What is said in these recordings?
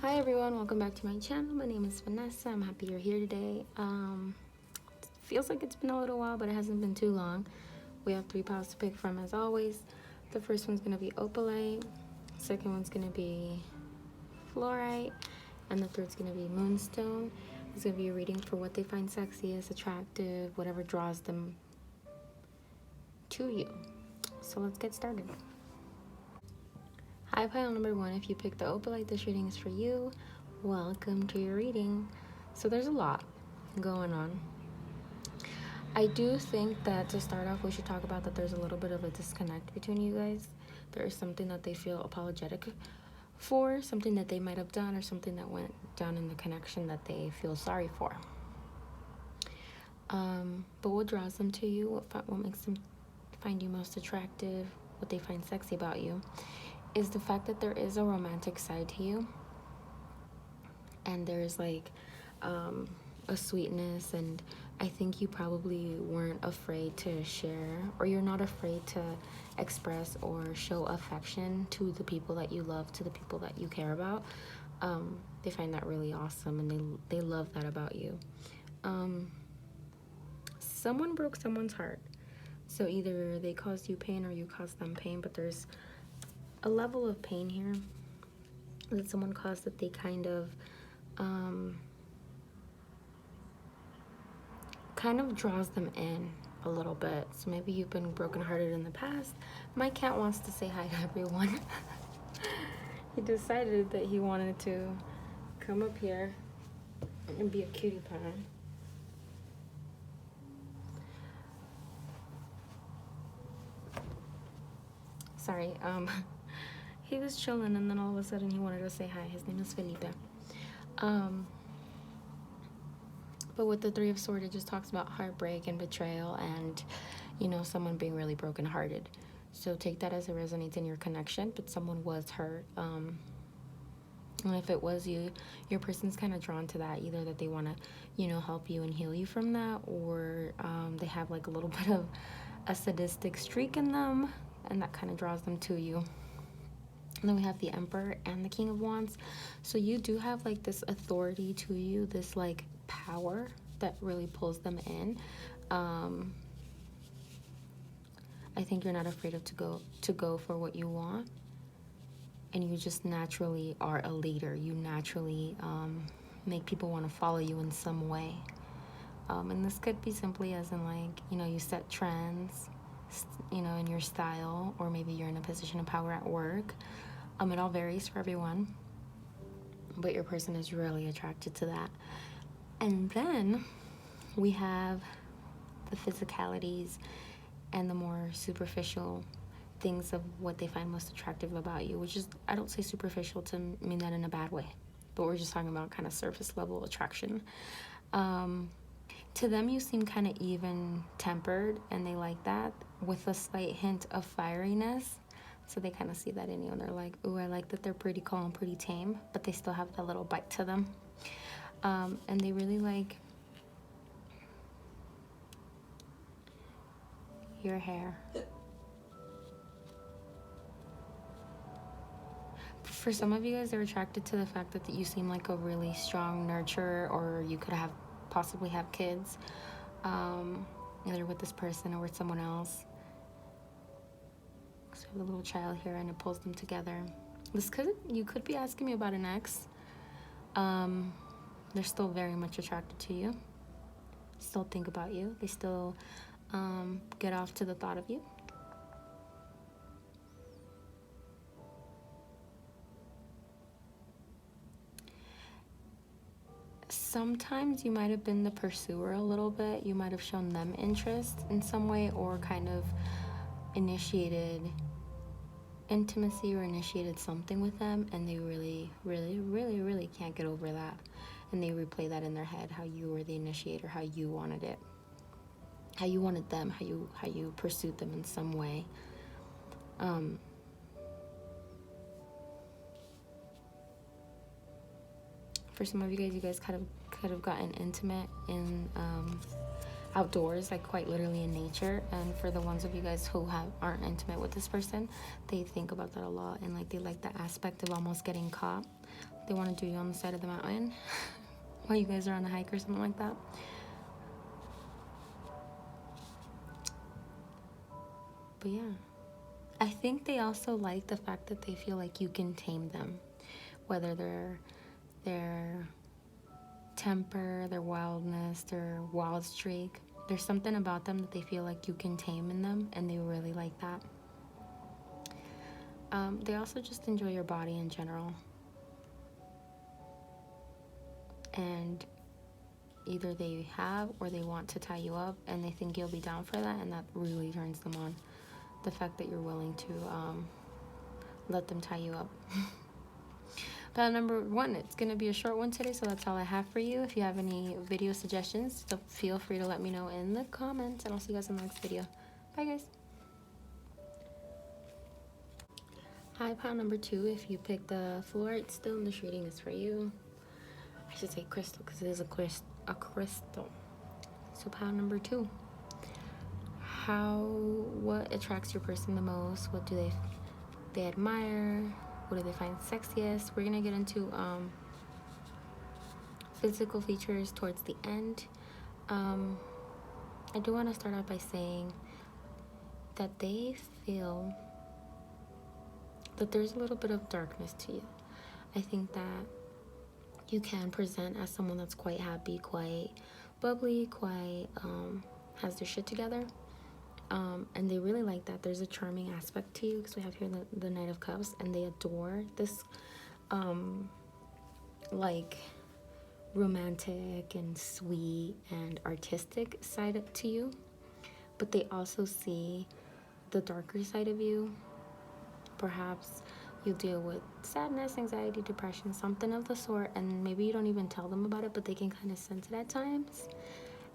Hi everyone, welcome back to my channel. My name is Vanessa. I'm happy you're here today. Feels like it's been a little while, but it hasn't been too long. We have 3 piles to pick from as always. The first one's gonna be opalite, second one's gonna be fluorite, and the third's gonna be moonstone. It's gonna be a reading for what they find sexiest, attractive, whatever draws them to you. So let's get started. Hi, pile number 1. If you picked the opalite, this reading is for you. Welcome to your reading. So there's a lot going on. I do think that to start off, we should talk about that there's a little bit of a disconnect between you guys. There is something that they feel apologetic for, something that they might have done, or something that went down in the connection that they feel sorry for. But what draws them to you, what makes them find you most attractive, what they find sexy about you, is the fact that there is a romantic side to you, and there's like a sweetness, and I think you probably weren't afraid to share, or you're not afraid to express or show affection to the people that you love, to the people that you care about. They find that really awesome, and they love that about you. Someone broke someone's heart, so either they caused you pain or you caused them pain, but there's a level of pain here that someone caused that they kind of draws them in a little bit. So maybe you've been brokenhearted in the past. My cat wants to say hi to everyone. He decided that he wanted to come up here and be a cutie pie. Sorry, he was chilling, and then all of a sudden he wanted to say hi. His name is Felipe. But with the 3 of Swords, it just talks about heartbreak and betrayal, and someone being really brokenhearted. So take that as it resonates in your connection, but someone was hurt. And if it was you, your person's kind of drawn to that, either that they want to help you and heal you from that, or they have like a little bit of a sadistic streak in them, and that kind of draws them to you. And then we have the Emperor and the King of Wands. So you do have like this authority to you, this like power that really pulls them in. I think you're not afraid of to go for what you want, and you just naturally are a leader. You naturally make people want to follow you in some way. And this could be simply as in like, you set trends, in your style, or maybe you're in a position of power at work. It all varies for everyone, but your person is really attracted to that. And then we have the physicalities and the more superficial things of what they find most attractive about you, which is, I don't say superficial to mean that in a bad way, but we're just talking about kind of surface level attraction. To them, you seem kind of even tempered, and they like that, with a slight hint of fieriness. So they kind of see that in you, and they're like, ooh, I like that they're pretty calm, pretty tame, but they still have that little bite to them. And they really like your hair. For some of you guys, they're attracted to the fact that you seem like a really strong nurturer, or you could possibly have kids, either with this person or with someone else. So I have a little child here, and it pulls them together. You could be asking me about an ex. They're still very much attracted to you, still think about you, they still get off to the thought of you. Sometimes you might have been the pursuer a little bit. You might have shown them interest in some way, or kind of initiated intimacy or initiated something with them, and they really, really, really, really can't get over that. And they replay that in their head, how you were the initiator, how you wanted it, how you wanted them, how you pursued them in some way. For some of you guys could have gotten intimate in outdoors, like quite literally in nature. And for the ones of you guys who aren't intimate with this person, they think about that a lot, and like they like the aspect of almost getting caught. they want to do you on the side of the mountain while you guys are on a hike or something like that. But yeah, I think they also like the fact that they feel like you can tame them, whether their temper, their wildness, their wild streak. There's something about them that they feel like you can tame in them, and they really like that. They also just enjoy your body in general. And either they have or they want to tie you up, and they think you'll be down for that, and that really turns them on. The fact that you're willing to let them tie you up. But number 1, it's going to be a short one today, so that's all I have for you. If you have any video suggestions, so feel free to let me know in the comments, and I'll see you guys in the next video. Bye, guys. Hi, pile number 2. If you picked the fluorite stone, this reading is for you. I should say crystal because it is a crystal. So pile number 2. What attracts your person the most? What do they admire? What do they find sexiest? We're gonna get into physical features towards the end. I do want to start out by saying that they feel that there's a little bit of darkness to you. I think that you can present as someone that's quite happy, quite bubbly, quite has their shit together. And they really like that. There's a charming aspect to you, because we have here the Knight of Cups, and they adore this like romantic and sweet and artistic side to you. But they also see the darker side of you. Perhaps you deal with sadness, anxiety, depression, something of the sort, and maybe you don't even tell them about it, but they can kind of sense it at times.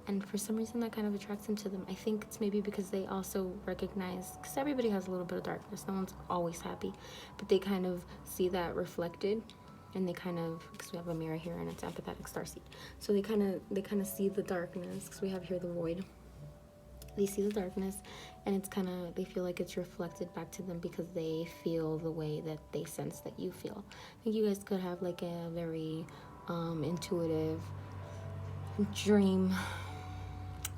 And for some reason that kind of attracts them to them. I think it's maybe because they also recognize, because everybody has a little bit of darkness, no one's always happy, but they kind of see that reflected, and they kind of, because we have a mirror here and it's empathetic starseed, so they kind of see the darkness, because we have here the void. They see the darkness, and it's kind of, they feel like it's reflected back to them because they feel the way that they sense that you feel. I think you guys could have like a very intuitive dream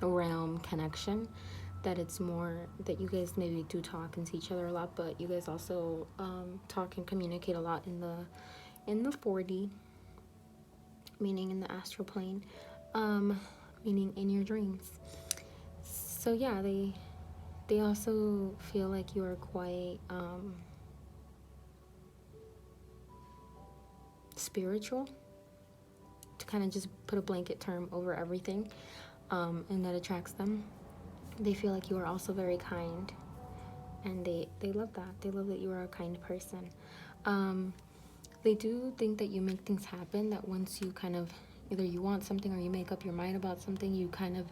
realm connection, that it's more that you guys maybe do talk and see each other a lot, but you guys also talk and communicate a lot in the 4D, meaning in the astral plane, meaning in your dreams. So yeah, they also feel like you are quite spiritual, to kind of just put a blanket term over everything. And that attracts them. They feel like you are also very kind, and they love that. They love that you are a kind person. They do think that you make things happen, that once you kind of, either you want something or you make up your mind about something, you kind of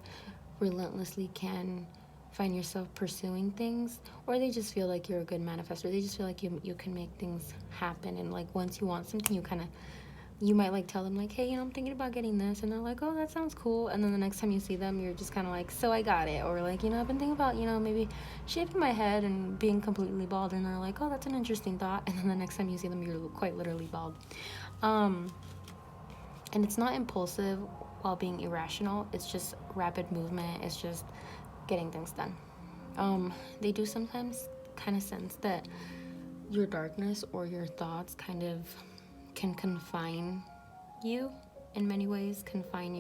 relentlessly can find yourself pursuing things. Or they just feel like you're a good manifestor. They just feel like you can make things happen, and like once you want something, you might like tell them like, hey, I'm thinking about getting this, and they're like, oh, that sounds cool, and then the next time you see them, you're just kind of like, so I got it. Or like, I've been thinking about, maybe shaving my head and being completely bald, and they're like, oh, that's an interesting thought, and then the next time you see them, you're quite literally bald. And it's not impulsive while being irrational. It's just rapid movement. It's just getting things done. They do sometimes kind of sense that your darkness or your thoughts kind of can confine you in many ways, can confine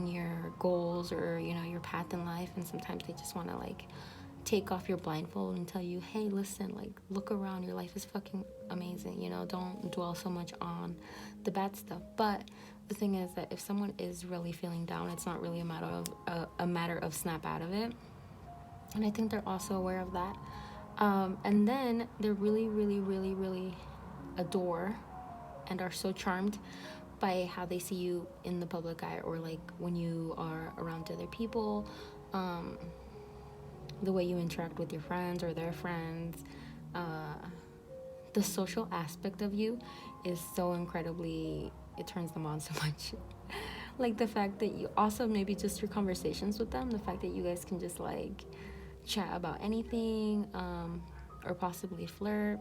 your goals or your path in life. And sometimes they just want to like take off your blindfold and tell you, hey, listen, like look around, your life is fucking amazing, don't dwell so much on the bad stuff. But the thing is that if someone is really feeling down, it's not really a matter of snap out of it, and I think they're also aware of that. And then they're really, really, really, really adore and are so charmed by how they see you in the public eye, or like when you are around other people, the way you interact with your friends or their friends. The social aspect of you is so incredibly, it turns them on so much. Like the fact that you also, maybe just your conversations with them, the fact that you guys can just like chat about anything, or possibly flirt.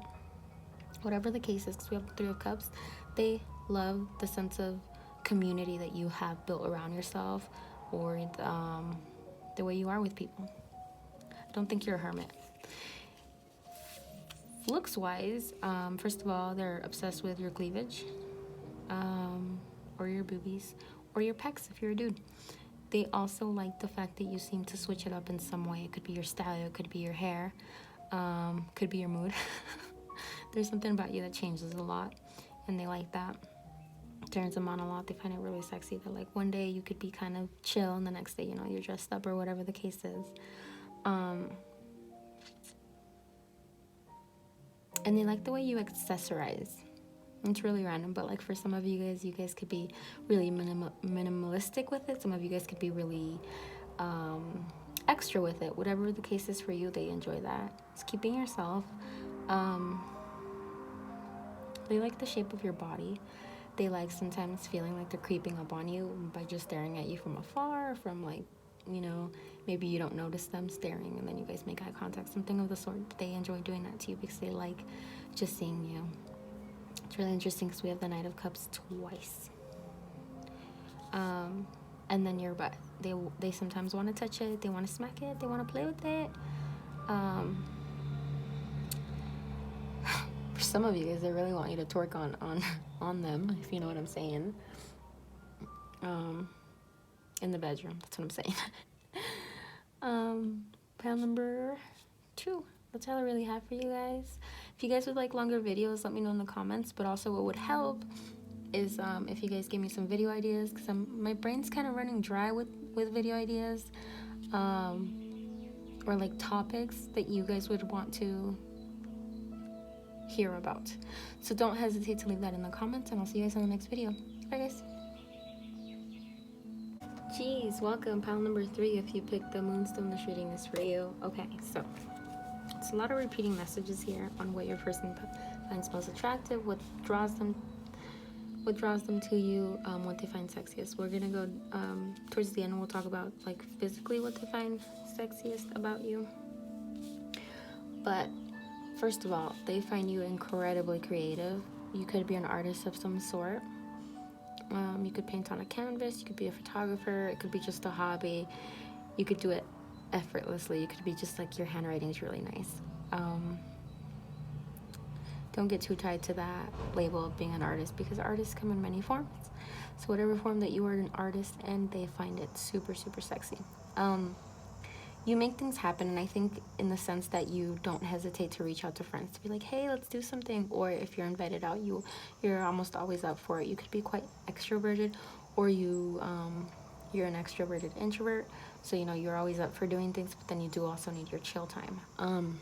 Whatever the case is, because we have the Three of Cups, they love the sense of community that you have built around yourself, or the way you are with people. I don't think you're a hermit. Looks wise, first of all, they're obsessed with your cleavage, or your boobies, or your pecs if you're a dude. They also like the fact that you seem to switch it up in some way. It could be your style, it could be your hair, could be your mood. There's something about you that changes a lot, and they like that. Turns them on a lot. They find it really sexy that, like, one day you could be kind of chill, and the next day, you know, you're dressed up, or whatever the case is. And they like the way you accessorize. It's really random, but, like, for some of you guys could be really minimalistic with it. Some of you guys could be really extra with it. Whatever the case is for you, they enjoy that. It's keeping yourself. They like the shape of your body. They like sometimes feeling like they're creeping up on you by just staring at you from afar, from, like, you know, maybe you don't notice them staring and then you guys make eye contact, something of the sort. They enjoy doing that to you because they like just seeing you. It's really interesting because we have the Knight of Cups twice. And then your butt. They sometimes want to touch it. They want to smack it. They want to play with it. For some of you guys, they really want you to twerk on them, if you know what I'm saying. In the bedroom. That's what I'm saying. Pile number 2. That's all I really have for you guys. If you guys would like longer videos, let me know in the comments. But also what would help is if you guys give me some video ideas, because my brain's kind of running dry with video ideas, or like topics that you guys would want to hear about. So don't hesitate to leave that in the comments, and I'll see you guys in the next video. Bye, guys. Jeez, welcome, pile number 3. If you picked the Moonstone, this reading is for you. Okay, so it's a lot of repeating messages here on what your person finds most attractive, what draws them to you, what they find sexiest. We're gonna go towards the end, and we'll talk about, like, physically what they find sexiest about you. But first of all, they find you incredibly creative. You could be an artist of some sort. You could paint on a canvas. You could be a photographer. It could be just a hobby. You could do it effortlessly. You could be just like, your handwriting is really nice. Don't get too tied to that label of being an artist, because artists come in many forms. So whatever form that you are an artist in, they find it super, super sexy. You make things happen, and I think in the sense that you don't hesitate to reach out to friends to be like, hey, let's do something. Or if you're invited out, you're almost always up for it. You could be quite extroverted, or you're an extroverted introvert. So, you know, you're always up for doing things, but then you do also need your chill time.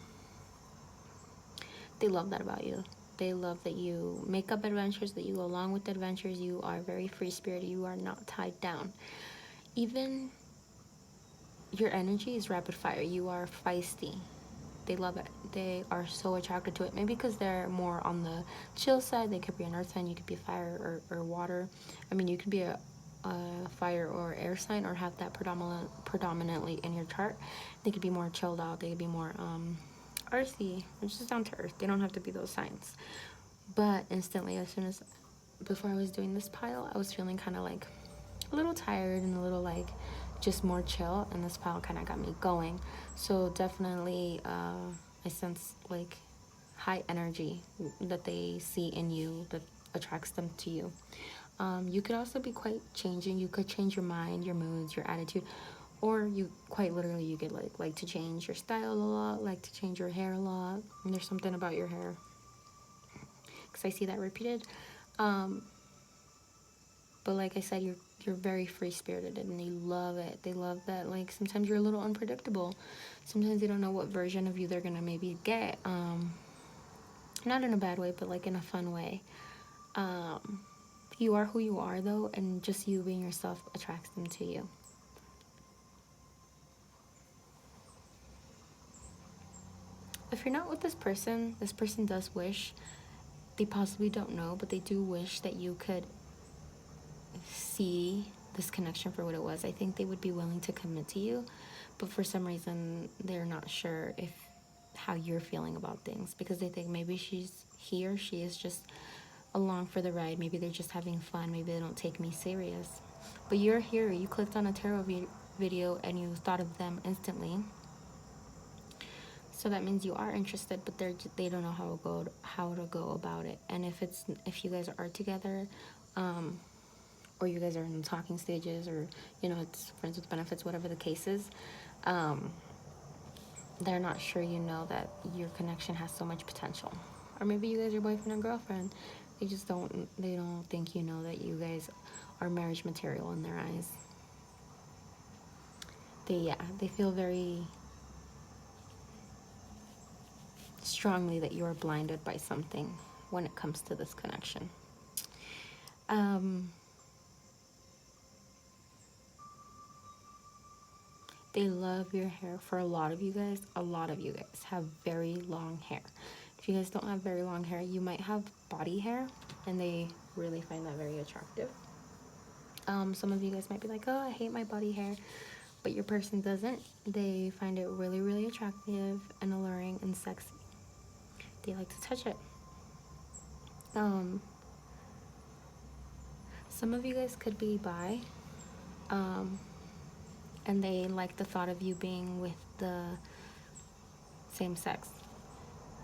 They love that about you. They love that you make up adventures, that you go along with adventures. You are very free-spirited. You are not tied down. Even your energy is rapid fire. You are feisty. They love it. They are so attracted to it. Maybe because they're more on the chill side. They could be an earth sign. You could be fire or water. I mean, you could be a fire or air sign, or have that predominantly in your chart. They could be more chilled out. They could be more earthy, which is down to earth. They don't have to be those signs. But instantly, before I was doing this pile, I was feeling kind of like a little tired and a little like just more chill, and this pile kind of got me going. So definitely I sense like high energy that they see in you that attracts them to you. You could also be quite changing. You could change your mind, your moods, your attitude, or you quite literally, you could like to change your style a lot, like to change your hair a lot. And there's something about your hair, because I see that repeated. But like I said, you're very free-spirited, and they love it. They love that, like, sometimes you're a little unpredictable. Sometimes they don't know what version of you they're gonna maybe get. Not in a bad way, but like in a fun way. You are who you are, though, and just you being yourself attracts them to you. If you're not with this person does wish, they possibly don't know, but they do wish that you could see this connection for what it was. I think they would be willing to commit to you, but for some reason they're not sure how you're feeling about things, because they think maybe he or she is just along for the ride. Maybe they're just having fun. Maybe they don't take me serious. But you're here. You clicked on a tarot video and you thought of them instantly. So that means you are interested, but they don't know how to go about it. And if you guys are together, or you guys are in the talking stages, or it's friends with benefits, whatever the case is, they're not sure that your connection has so much potential. Or maybe you guys are boyfriend and girlfriend. They don't think that you guys are marriage material in their eyes. They feel very strongly that you are blinded by something when it comes to this connection. They love your hair. For a lot of you guys have very long hair. If you guys don't have very long hair, you might have body hair, and they really find that very attractive. Some of you guys might be like, oh, I hate my body hair, but your person doesn't. They find it really, really attractive and alluring and sexy. They like to touch it. Some of you guys could be bi, and they like the thought of you being with the same sex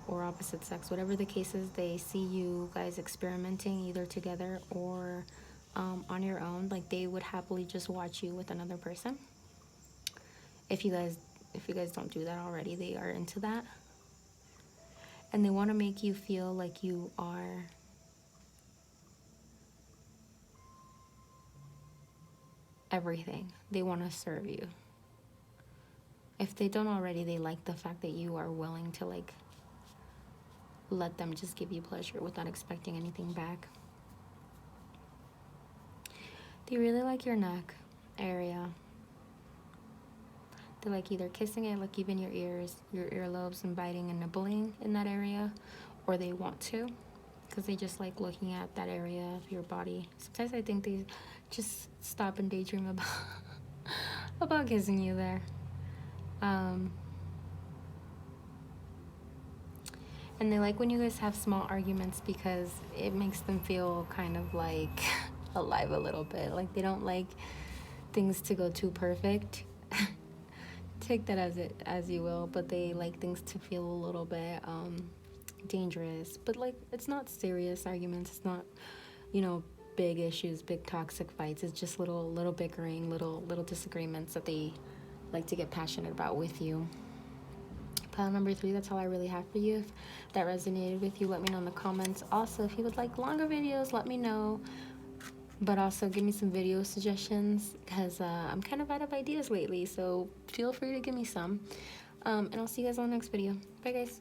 or opposite sex. Whatever the case is, they see you guys experimenting either together or on your own. Like, they would happily just watch you with another person. If you guys don't do that already, they are into that. And they want to make you feel like you are everything. They want to serve you. If they don't already, they like the fact that you are willing to let them just give you pleasure without expecting anything back. They really like your neck area. They like either kissing it, like even your ears, your earlobes, and biting and nibbling in that area, or they want to, because they just like looking at that area of your body. Sometimes I think they just stop and daydream about kissing you there. And they like when you guys have small arguments, because it makes them feel kind of like alive a little bit. Like, they don't like things to go too perfect. Take that as you will, but they like things to feel a little bit dangerous. But like, it's not serious arguments. It's not big issues, big toxic fights. It's just little bickering, little disagreements that they like to get passionate about with you. Pile number 3, that's all I really have for you. If that resonated with you, let me know in the comments. Also, if you would like longer videos, let me know. But also give me some video suggestions, because I'm kind of out of ideas lately, so feel free to give me some. And I'll see you guys on the next video. Bye, guys.